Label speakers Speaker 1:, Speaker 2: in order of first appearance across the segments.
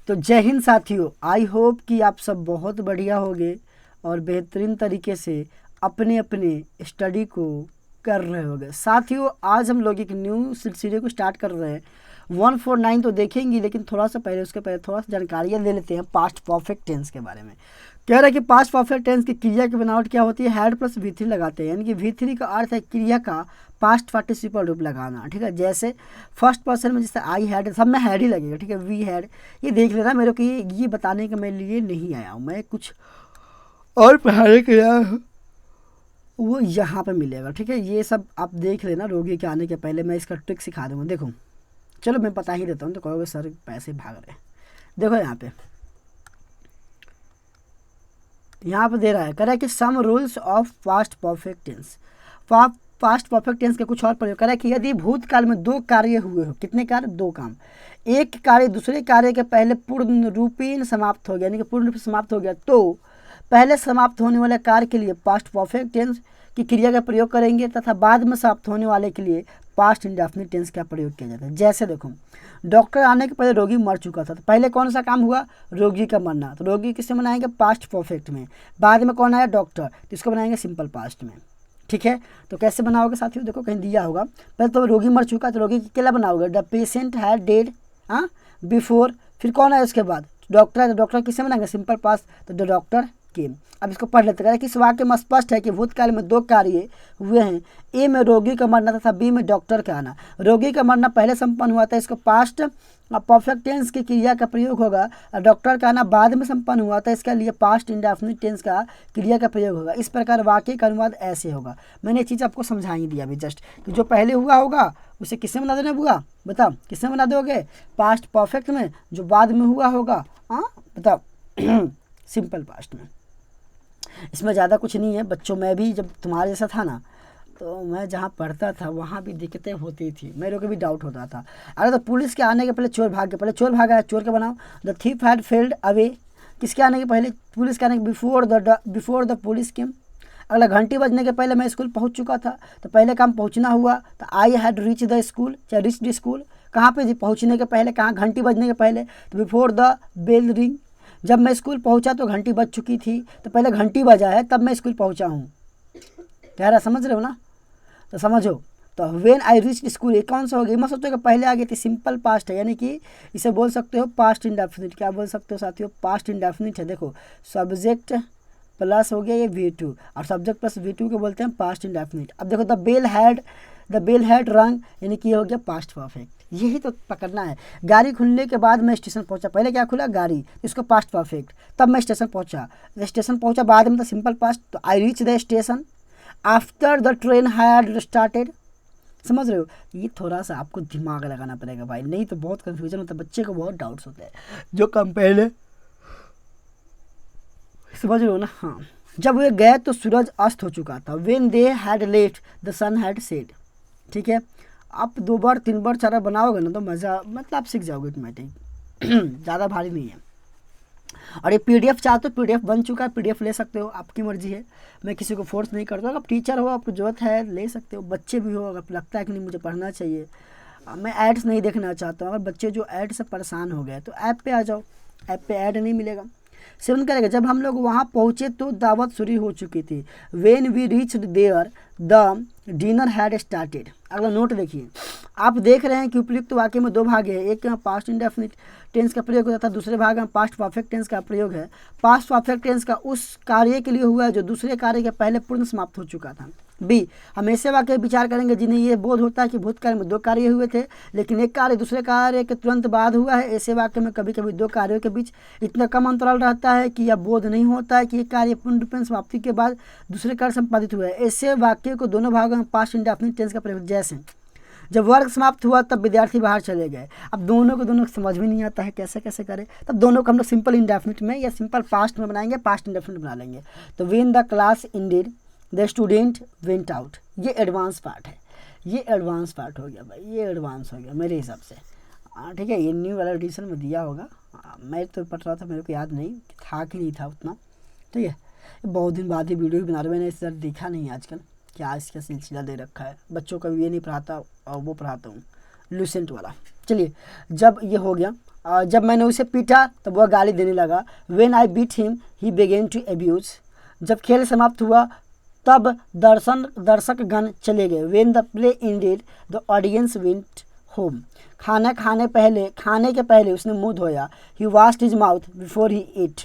Speaker 1: तो जय हिंद साथियों, आई होप कि आप सब बहुत बढ़िया होंगे और बेहतरीन तरीके से अपने अपने स्टडी को कर रहे होंगे। साथियों, आज हम लोग एक न्यू सिलसिले को स्टार्ट कर रहे हैं। 149 तो देखेंगे, लेकिन थोड़ा सा पहले उसके पहले थोड़ा सा जानकारियाँ ले लेते हैं पास्ट परफेक्ट टेंस के बारे में। कह रहा है कि पास्ट परफेक्ट टेंस की क्रिया की बनावट क्या होती है, हैड प्लस V3 लगाते हैं, यानी कि V3 का अर्थ है क्रिया का पास्ट पार्टिसिपल रूप लगाना। ठीक है, जैसे फर्स्ट पर्सन में जैसे आई हैड, सब में हैड ही लगेगा। ठीक है, वी हैड, ये देख लेना मेरे को, ये बताने के मेरे लिए नहीं आया हूँ, मैं कुछ और पढ़ाने के आया हूँ, वो यहाँ पे मिलेगा। ठीक है, ये सब आप देख लेना, रोगी के आने के पहले मैं इसका ट्रिक सिखा दूँगा। देखो, चलो मैं बता ही देता हूँ, तो कहोगे सर पैसे भाग रहे हैं। देखो यहाँ पे दे रहा है, कह रहा है कि some rules of past perfect tense. Past perfect tense के कुछ और प्रयोग कह रहा है कि यदि भूतकाल में दो कार्य हुए हो, कितने कार्य, दो काम, एक कार्य दूसरे कार्य के पहले पूर्ण रूपेण समाप्त हो गया, यानी कि पूर्ण रूप से समाप्त हो गया, तो पहले समाप्त होने वाले कार्य के लिए पास्ट परफेक्ट टेंस की क्रिया का प्रयोग करेंगे, तथा बाद में समाप्त होने वाले के लिए पास्ट इंडेफिनिट टेंस का प्रयोग किया जाता है। जैसे देखो, डॉक्टर आने के पहले रोगी मर चुका था, तो पहले कौन सा काम हुआ, रोगी का मरना, तो रोगी किससे बनाएंगे, पास्ट परफेक्ट में। बाद में कौन आया, डॉक्टर, तो इसको बनाएंगे सिंपल पास्ट में। ठीक है, तो कैसे बनाओगे साथियों, देखो कहीं दिया होगा, पहले तो रोगी मर चुका, तो रोगी क्या बनाओगे, the patient had dead before, फिर कौन है उसके बाद, डॉक्टर है, तो डॉक्टर किससे बनाएंगे, सिंपल पास्ट, तो द डॉक्टर केम। अब इसको पढ़ लेते हैं कि इस वाक्य में स्पष्ट है कि भूतकाल में दो कार्य हुए हैं, ए में रोगी का मरना तथा बी में डॉक्टर का आना। रोगी का मरना पहले संपन्न हुआ था, इसको पास्ट परफेक्ट टेंस की क्रिया का प्रयोग होगा, और डॉक्टर का आना बाद में संपन्न हुआ था, इसके लिए पास्ट इंडेफिनिट टेंस का क्रिया का प्रयोग होगा। इस प्रकार वाक्य का अनुवाद ऐसे होगा। मैंने ये चीज़ आपको समझा ही दिया अभी जस्ट, कि जो पहले हुआ होगा उसे किससे बना देना हुआ, बताओ किससे बना दोगे, पास्ट परफेक्ट में, जो बाद में हुआ होगा बताओ सिंपल पास्ट में। इसमें ज़्यादा कुछ नहीं है बच्चों, मैं भी जब तुम्हारे जैसा था ना, तो मैं जहाँ पढ़ता था वहाँ भी दिक्कतें होती थी, मेरे को भी डाउट होता था। अरे तो पुलिस के आने के पहले चोर भाग गया, पहले चोर भागा है, चोर का बनाओ, the thief had failed away, किसके आने के पहले, पुलिस के आने के बिफोर द पुलिस केम। अगला, घंटी बजने के पहले मैं स्कूल पहुँच चुका था, तो पहले काम पहुँचना हुआ, तो I had reach the school, चाहे रीच द स्कूल, कहाँ पे जी, पहुँचने के पहले, कहाँ, घंटी बजने के पहले, तो बिफोर द बेल रिंग। जब मैं स्कूल पहुंचा तो घंटी बज चुकी थी, तो पहले घंटी बजा है तब मैं स्कूल पहुंचा हूँ। कह रहा, समझ रहे हो ना, तो समझो। तो व्हेन आई रीच स्कूल, ये कौन सा हो गया, मैं सोचो कि पहले आ गई थी, सिंपल पास्ट है, यानी कि इसे बोल सकते हो पास्ट इंडेफिनिट। क्या बोल सकते हो साथियों, पास्ट इंडेफिनिट है। देखो, सब्जेक्ट प्लस हो गया ये V2, और सब्जेक्ट प्लस V2 को बोलते हैं पास्ट इंडेफिनिट। अब देखो, द बेल हैड रंग, यानी कि ये हो गया पास्ट परफेक्ट। यही तो पकड़ना है। गाड़ी खुलने के बाद मैं स्टेशन पहुंचा, पहले क्या खुला, गाड़ी, इसको पास्ट परफेक्ट, तब मैं स्टेशन पहुंचा बाद में तो सिंपल पास्ट, तो I reach the station after the train had started. समझ रहे हो, ये थोड़ा सा आपको दिमाग लगाना पड़ेगा भाई, नहीं तो बहुत कंफ्यूजन होता है, बच्चे को बहुत डाउट्स होते हैं जो कम पहले, समझ रहे हो ना। हाँ, जब वे गए तो सूरज अस्त हो चुका था, when they had left the sun had set. ठीक है, आप 2 बार 3 बार 4 बार बनाओगे ना तो मज़ा, मतलब आप सीख जाओगे ऑटोमेटिक ज़्यादा भारी नहीं है। और ये PDF चाहते हो, PDF बन चुका है, PDF ले सकते हो, आपकी मर्जी है, मैं किसी को फोर्स नहीं करता। अगर टीचर हो, आपको जरूरत है ले सकते हो, बच्चे भी हो, अगर लगता है कि नहीं मुझे पढ़ना चाहिए, मैं एड्स नहीं देखना चाहता हूँ, अगर बच्चे जो ऐड से परेशान हो गए तो ऐप पे आ जाओ, ऐप पे ऐड नहीं मिलेगा। 7 करेगा, जब हम लोग वहाँ पहुँचे तो दावत शुरू हो चुकी थी, when we reach there the dinner had started. अगला नोट देखिए, आप देख रहे हैं कि उपयुक्त वाक्य में 2 भाग है, एक में पास्ट इंडेफिनिट टेंस का प्रयोग होता था, दूसरे भाग में पास्ट परफेक्ट टेंस का प्रयोग है। पास्ट परफेक्ट टेंस का उस कार्य के लिए हुआ है जो दूसरे कार्य के पहले पूर्ण समाप्त हो चुका था। बी, हम ऐसे वाक्य विचार करेंगे जिन्हें ये बोध होता है कि भूतकाल में 2 कार्य हुए थे, लेकिन एक कार्य दूसरे कार्य के तुरंत बाद हुआ है। ऐसे वाक्य में कभी कभी 2 कार्यों के बीच इतना कम अंतराल रहता है कि यह बोध नहीं होता है कि एक कार्य पूर्ण रूपेण समाप्ति के बाद दूसरे कार्य संपादित हुआ है। ऐसे वाक्य को दोनों भागों में पास्ट इंडेफिनिट टेंस का प्रयोग, जैसे जब वर्ग समाप्त हुआ तब विद्यार्थी बाहर चले गए। अब दोनों को दोनों समझ में नहीं आता है कैसे कैसे करें, तब दोनों को हम लोग सिंपल इंडेफिनिट में या सिंपल पास्ट में बनाएंगे, पास्ट इंडेफिनिट बना लेंगे। तो when the class ended the student went out, ये एडवांस पार्ट है, ये एडवांस पार्ट हो गया भाई, ये एडवांस हो गया मेरे हिसाब से। ठीक है, ये न्यू वाला एडिशन में दिया होगा, मैं तो पढ़ रहा था, मेरे को याद नहीं था कि नहीं था उतना। ठीक है, बहुत दिन बाद ही वीडियो बना रहे, मैंने इस तरह देखा नहीं आजकल क्या इसका सिलसिला दे रखा है। बच्चों का भी ये नहीं पढ़ाता और वो पढ़ाता हूँ लूसेंट वाला। चलिए, जब ये हो गया जब मैंने उसे पीटा तब वह गाली देने लगा। When I beat him, he began to abuse. जब खेल समाप्त हुआ तब दर्शकगण चले गए। When the play ended, the audience went home. खाने के पहले उसने मुंह धोया। He washed his mouth before he ate.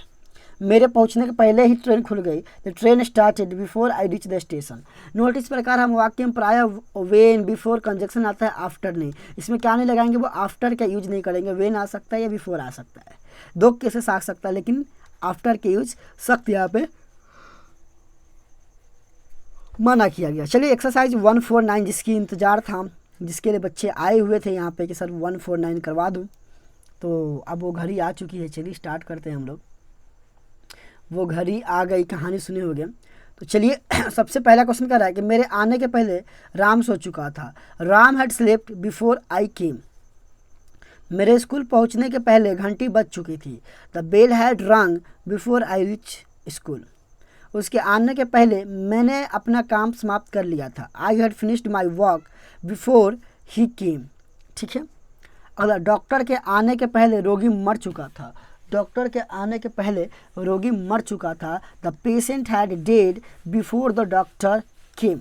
Speaker 1: मेरे पहुंचने के पहले ही ट्रेन खुल गई। The train started before I reach the station. Note इस प्रकार हम वाक्य में प्राय वेन बिफोर कंजक्शन आता है, आफ्टर नहीं। इसमें क्या नहीं लगाएंगे, वो आफ्टर का यूज नहीं करेंगे। वेन आ सकता है या बिफोर आ सकता है, दो केसेस आ सकता है, लेकिन आफ्टर के यूज सख्त यहाँ पे मना किया गया। चलिए एक्सरसाइज 149 जिसकी इंतजार था, जिसके लिए बच्चे आए हुए थे यहाँ पे कि सर 149 करवा दूँ, तो अब वो घड़ी आ चुकी है। चलिए स्टार्ट करते हैं हम लोग। वो घड़ी आ गई, कहानी सुने हो गए। तो चलिए सबसे पहला क्वेश्चन कर रहा है कि मेरे आने के पहले राम सो चुका था। Ram had slept before I came. मेरे स्कूल पहुंचने के पहले घंटी बज चुकी थी। The bell had rung before I reach school. उसके आने के पहले मैंने अपना काम समाप्त कर लिया था। I had finished my work before he came. ठीक है। अगला, डॉक्टर के आने के पहले रोगी मर चुका था। डॉक्टर के आने के पहले रोगी मर चुका था। The patient had dead before the doctor came.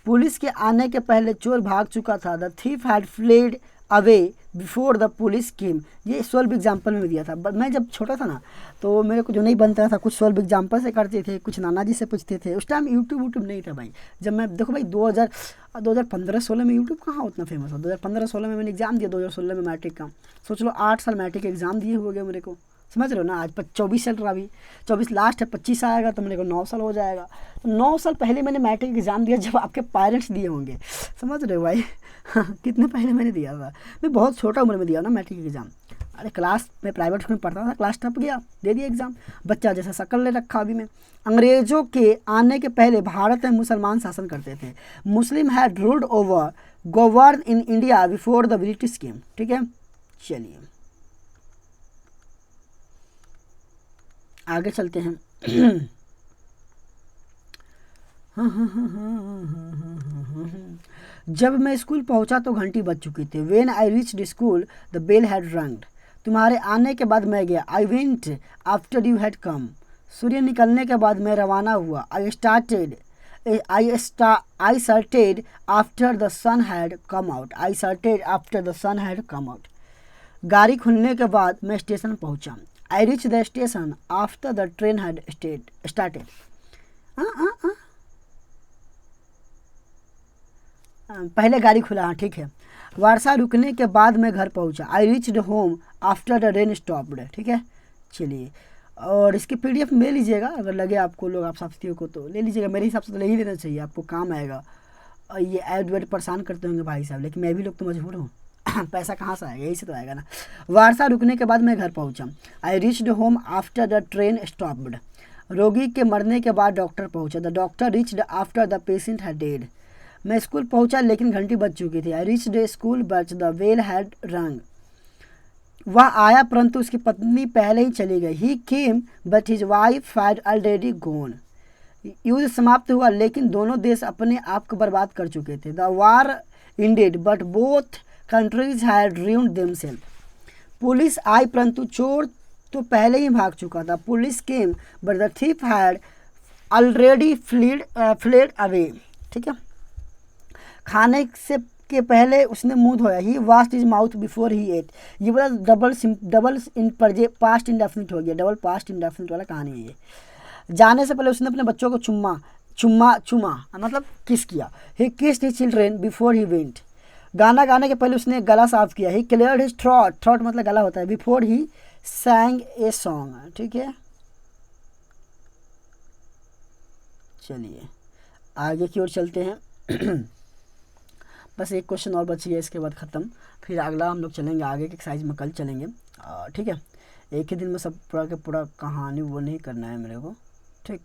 Speaker 1: Police के आने के पहले चोर भाग चुका था। The thief had fled away before the police केम। ये 12 एग्जाम्पल में दिया था। मैं जब छोटा था ना, तो मेरे को जो नहीं बनता था, कुछ 12 एग्जाम्पल से करते थे, कुछ नाना जी से पूछते थे। उस टाइम यूट्यूब नहीं था भाई। जब मैं देखो भाई 2015-16 में यूट्यूब कहाँ उतना फेमस था। 2015-16 में मैंने एग्जाम दिया, 2016 में मैट्रिक का। सोच लो 8 साल मैट्रिक एग्जाम दिए हो गए मेरे को, समझ रहे हो ना। आज 24 चल रहा, अभी 24 लास्ट है, 25 आएगा तो मेरे को 9 साल हो जाएगा। तो 9 साल पहले मैंने मैट्रिक एग्ज़ाम दिया, जब आपके पेरेंट्स दिए होंगे, समझ रहे हो भाई। कितने पहले मैंने दिया था, मैं बहुत छोटा उम्र में दिया ना मैट्रिक एग्ज़ाम। अरे क्लास में प्राइवेट स्कूल में पढ़ता था, क्लास टप गया, दे दिया एग्ज़ाम। बच्चा जैसा शक्ल ले रखा अभी मैं। अंग्रेज़ों के आने के पहले भारत में मुसलमान शासन करते थे। Muslim had ruled over govern in India before the British came. ठीक है, चलिए आगे चलते हैं। जब मैं स्कूल पहुंचा तो घंटी बज चुकी थी। When I reached school, the bell had rung. तुम्हारे आने के बाद मैं गया। I went after you had come. सूर्य निकलने के बाद मैं रवाना हुआ। I started after the sun had come out. I started after the sun had come out. गाड़ी खुलने के बाद मैं स्टेशन पहुंचा। I reached the station after the train had started. पहले गाड़ी खुला, हाँ ठीक है। वर्षा रुकने के बाद मैं घर पहुंचा। I reached home after the rain stopped. ठीक है, चलिए। और इसकी PDF ले लीजिएगा, अगर लगे आपको, लोग आप साथियों को तो ले लीजिएगा। मेरे हिसाब से तो ले ही लेना चाहिए, आपको काम आएगा। ये ऐड वेड परेशान करते होंगे भाई साहब, लेकिन मैं भी लोग तो मजबूर हूँ। पैसा कहाँ से आएगा, यही से तो आएगा ना। वर्षा रुकने के बाद मैं घर पहुंचा। I reached home after the train stopped. रोगी के मरने के बाद डॉक्टर पहुंचा। The doctor reached after the patient had dead. मैं स्कूल पहुंचा लेकिन घंटी बज चुकी थी। I reached school but the bell had rang. वह आया परंतु उसकी पत्नी पहले ही चली गई। He came but his wife had already gone. युद्ध समाप्त हुआ लेकिन दोनों देश अपने आप को बर्बाद कर चुके थे। The war ended but both countries had ruined themselves. Police आई परंतु चोर तो पहले ही भाग चुका था। Police came but the thief had already fled away. ठीक है, खाने से के पहले उसने मुंह धोया। He washed his mouth before he ate. ये बोला डबल इन पास्ट इंडेफिनिट हो गया, डबल पास्ट इंडेफिनिट वाला कहानी है ये। जाने से पहले उसने अपने बच्चों को चुमा मतलब किस किया। He kissed his children before he went. गाना गाने के पहले उसने गला साफ किया। ही क्लियर्ड हिज थ्रॉट मतलब गला होता है। Before he सैंग a song. ठीक है, चलिए आगे की ओर चलते हैं। बस एक क्वेश्चन और बच गया, इसके बाद ख़त्म। फिर अगला हम लोग चलेंगे आगे के एक्सरसाइज में, कल चलेंगे। ठीक है, एक ही दिन में सब पूरा के पूरा कहानी वो नहीं करना है मेरे को। ठीक,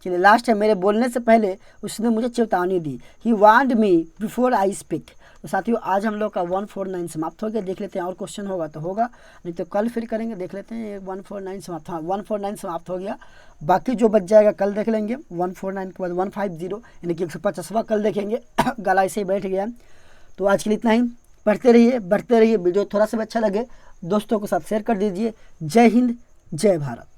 Speaker 1: चलिए लास्ट है। मेरे बोलने से पहले उसने मुझे चेतावनी दी। ही warned me before I speak. तो साथियों आज हम लोग का 149 समाप्त हो गया। देख लेते हैं और क्वेश्चन होगा तो होगा, नहीं तो कल फिर करेंगे। देख लेते हैं 149 समाप्त, हाँ 149 समाप्त हो गया। बाकी जो बच जाएगा कल देख लेंगे। 149 के बाद 150 यानी कि 150वां कल देखेंगे। गला ऐसे ही बैठ गया। तो आज के लिए इतना ही। पढ़ते रहिए, बढ़ते रहिए। वीडियो थोड़ा सा भी अच्छा लगे दोस्तों के साथ शेयर कर दीजिए। जय हिंद, जय भारत।